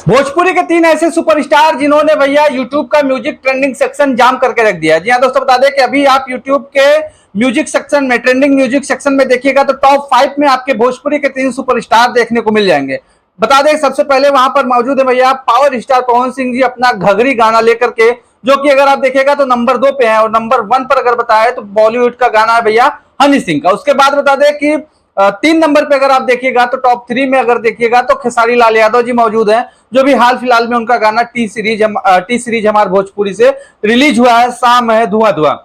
भोजपुरी के तीन ऐसे सुपरस्टार जिन्होंने भैया यूट्यूब का म्यूजिक ट्रेंडिंग सेक्शन जाम करके रख दिया है। जी हाँ दोस्तों, बता दें कि अभी आप यूट्यूब के म्यूजिक सेक्शन में, ट्रेंडिंग म्यूजिक सेक्शन में देखिएगा तो टॉप 5 में आपके भोजपुरी के तीन सुपरस्टार देखने को मिल जाएंगे। बता दें सबसे पहले वहां पर मौजूद है भैया पावर स्टार पवन सिंह जी अपना घघरी गाना लेकर के, जो कि अगर आप देखिएगा तो नंबर 2 पे है। और नंबर 1 पर अगर बताया तो बॉलीवुड का गाना है भैया हनी सिंह का। उसके बाद बता दें कि 3 नंबर पे अगर आप देखिएगा तो टॉप 3 में अगर देखिएगा तो खेसारी लाल यादव जी मौजूद हैं, जो भी हाल फिलहाल में उनका गाना टी सीरीज हमारे भोजपुरी से रिलीज हुआ है, शाम है धुआं धुआं।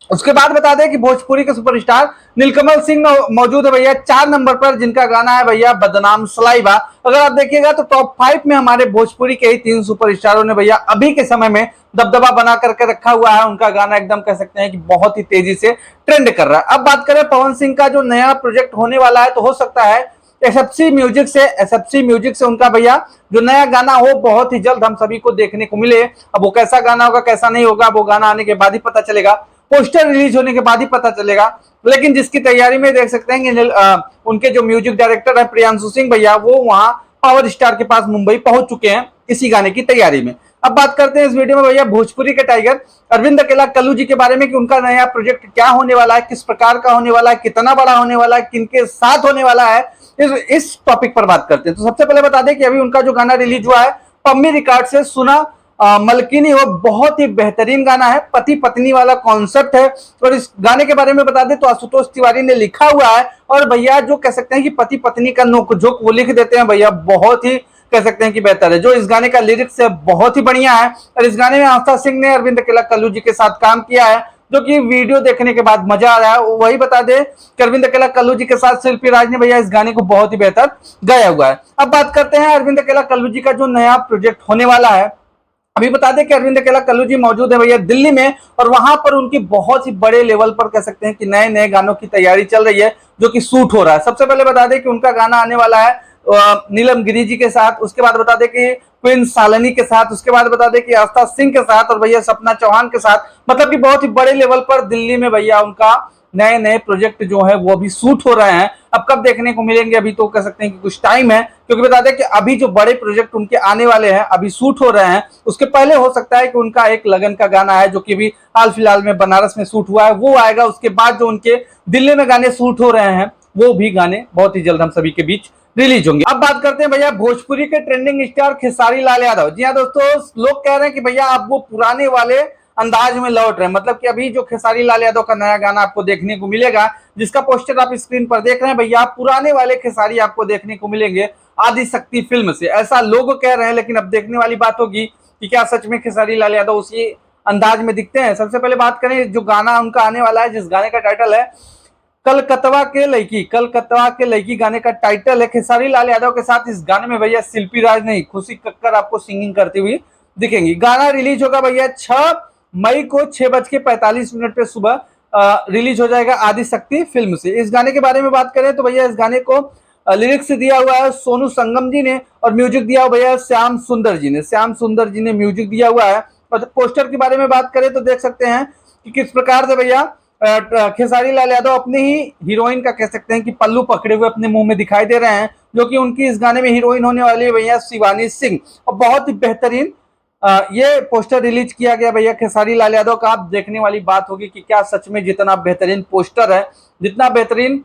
उसके बाद बता दें कि भोजपुरी के सुपरस्टार नीलकमल सिंह मौजूद है भैया 4 नंबर पर, जिनका गाना है भैया बदनाम सलाइबा। अगर आप देखिएगा तो टॉप 5 में हमारे भोजपुरी के ही 3 सुपरस्टारों ने भैया अभी के समय में दबदबा बना करके रखा हुआ है। उनका गाना एकदम कह सकते हैं कि बहुत ही तेजी से ट्रेंड कर रहा है। अब बात करें पवन सिंह का जो नया प्रोजेक्ट होने वाला है, तो हो सकता है एसएफसी म्यूजिक से उनका भैया जो नया गाना हो बहुत ही जल्द हम सभी को देखने को मिले। अब वो कैसा गाना होगा कैसा नहीं होगा वो गाना आने के बाद ही पता चलेगा, पोस्टर रिलीज होने के बाद ही पता चलेगा। लेकिन जिसकी तैयारी में देख सकते हैं कि उनके जो म्यूजिक डायरेक्टर है प्रियांशु सिंह भैया, वो वहां पावर स्टार के पास मुंबई पहुंच चुके हैं इसी गाने की तैयारी में। अब बात करते हैं इस वीडियो में भैया भोजपुरी के टाइगर अरविंद अकेला कल्लू जी के बारे में कि उनका नया प्रोजेक्ट क्या होने वाला है, किस प्रकार का होने वाला है, कितना बड़ा होने वाला है, किनके साथ होने वाला है, इस टॉपिक पर बात करते हैं। तो सबसे पहले बता दें कि अभी उनका जो गाना रिलीज हुआ है पम्मी रिकॉर्ड से सुना मलकिनी, वो बहुत ही बेहतरीन गाना है, पति पत्नी वाला कॉन्सेप्ट है। और इस गाने के बारे में बता दें तो आशुतोष तिवारी ने लिखा हुआ है। और भैया जो कह सकते हैं कि पति पत्नी का नोकझोंक वो लिख देते हैं भैया, बहुत ही कह सकते हैं कि बेहतर है। जो इस गाने का लिरिक्स है बहुत ही बढ़िया है। और इस गाने में आस्था सिंह ने अरविंद अकेला कल्लू जी के साथ काम किया है, जो कि वीडियो देखने के बाद मजा आ रहा है। वही बता दें कि अरविंद अकेला कल्लू जी के साथ शिल्पी राज ने भैया इस गाने को बहुत ही बेहतर गाया हुआ है। अब बात करते हैं अरविंद अकेला कल्लू जी का जो नया प्रोजेक्ट होने वाला है। अभी बता दें कि अरविंद अकेला कल्लू जी मौजूद है भैया दिल्ली में, और वहां पर उनकी बहुत ही बड़े लेवल पर कह सकते हैं कि नए नए गानों की तैयारी चल रही है, जो कि शूट हो रहा है। सबसे पहले बता दें कि उनका गाना आने वाला है नीलम गिरी जी के साथ। उसके बाद बता दें कि प्रिंस सालनी के साथ। उसके बाद बता दें कि आस्था सिंह के साथ और भैया सपना चौहान के साथ। मतलब कि बहुत ही बड़े लेवल पर दिल्ली में भैया उनका नए नए प्रोजेक्ट जो है वो अभी शूट हो रहे हैं। अब कब देखने को मिलेंगे अभी तो कह सकते हैं कि कुछ टाइम है, क्योंकि बता दें कि अभी जो बड़े प्रोजेक्ट उनके आने वाले हैं अभी शूट हो रहे हैं। उसके पहले हो सकता है कि उनका एक लगन का गाना है जो कि अभी हाल फिलहाल में बनारस में शूट हुआ है, वो आएगा। उसके बाद जो उनके दिल्ली में गाने शूट हो रहे हैं वो भी गाने बहुत ही जल्द हम सभी के बीच रिलीज होंगे। अब बात करते हैं भैया भोजपुरी के ट्रेंडिंग स्टार खेसारी लाल यादव। जी हाँ दोस्तों, लोग कह रहे हैं कि भैया आप वो पुराने वाले अंदाज में लौट रहे हैं। मतलब कि अभी जो खेसारी लाल यादव का नया गाना आपको देखने को मिलेगा, जिसका पोस्टर आप स्क्रीन पर देख रहे हैं भैया, पुराने वाले खेसारी आपको देखने को मिलेंगे आदि शक्ति फिल्म से, ऐसा लोग कह रहे हैं। लेकिन अब देखने वाली बात होगी कि क्या सच में खेसारी लाल यादव उसी अंदाज में दिखते हैं। सबसे पहले बात करें जो गाना उनका आने वाला है, जिस गाने का टाइटल है कलकत्ता के लड़की गाने का टाइटल है। खेसारी लाल यादव के साथ इस गाने में भैया शिल्पी राज नहीं, खुशी कक्कर आपको सिंगिंग करती हुई दिखेंगी। गाना रिलीज होगा भैया 6 मई को 6:45 पे सुबह रिलीज हो जाएगा आदि शक्ति फिल्म से। इस गाने के बारे में बात करें तो भैया इस गाने को लिरिक्स दिया हुआ है सोनू संगम जी ने, और म्यूजिक दिया हुआ भैया श्याम सुंदर जी ने म्यूजिक दिया हुआ है। और पोस्टर के बारे में बात करें तो देख सकते हैं कि किस प्रकार से भैया खेसारी लाल यादव अपनी ही हीरोइन का कह सकते हैं कि पल्लू पकड़े हुए अपने मुंह में दिखाई दे रहे हैं, जो कि उनकी इस गाने में हीरोइन होने वाली है भैया शिवानी सिंह। और बहुत ही बेहतरीन ये पोस्टर रिलीज किया गया भैया खेसारी लाल यादव का। आप देखने वाली बात होगी कि क्या सच में जितना बेहतरीन पोस्टर है, जितना बेहतरीन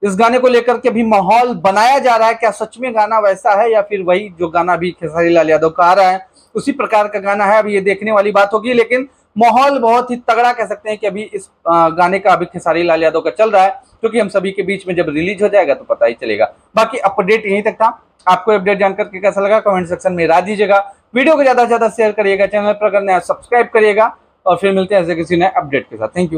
इस गाने को लेकर के भी माहौल बनाया जा रहा है, क्या सच में गाना वैसा है या फिर वही जो गाना भी खेसारी लाल यादव का आ रहा है उसी प्रकार का गाना है। अभी ये देखने वाली बात होगी, लेकिन माहौल बहुत ही तगड़ा कह सकते हैं कि अभी इस गाने का अभी खेसारी लाल यादव का चल रहा है, क्योंकि हम सभी के बीच में जब रिलीज हो जाएगा तो पता ही चलेगा। बाकी अपडेट यहीं तक था। आपको अपडेट जानकर के कैसा लगा कमेंट सेक्शन में राय दीजिएगा। वीडियो को ज्यादा से ज्यादा शेयर करिएगा, चैनल पर अगर नया सब्सक्राइब करिएगा, और फिर मिलते हैं ऐसे किसी नए अपडेट के साथ। Thank you.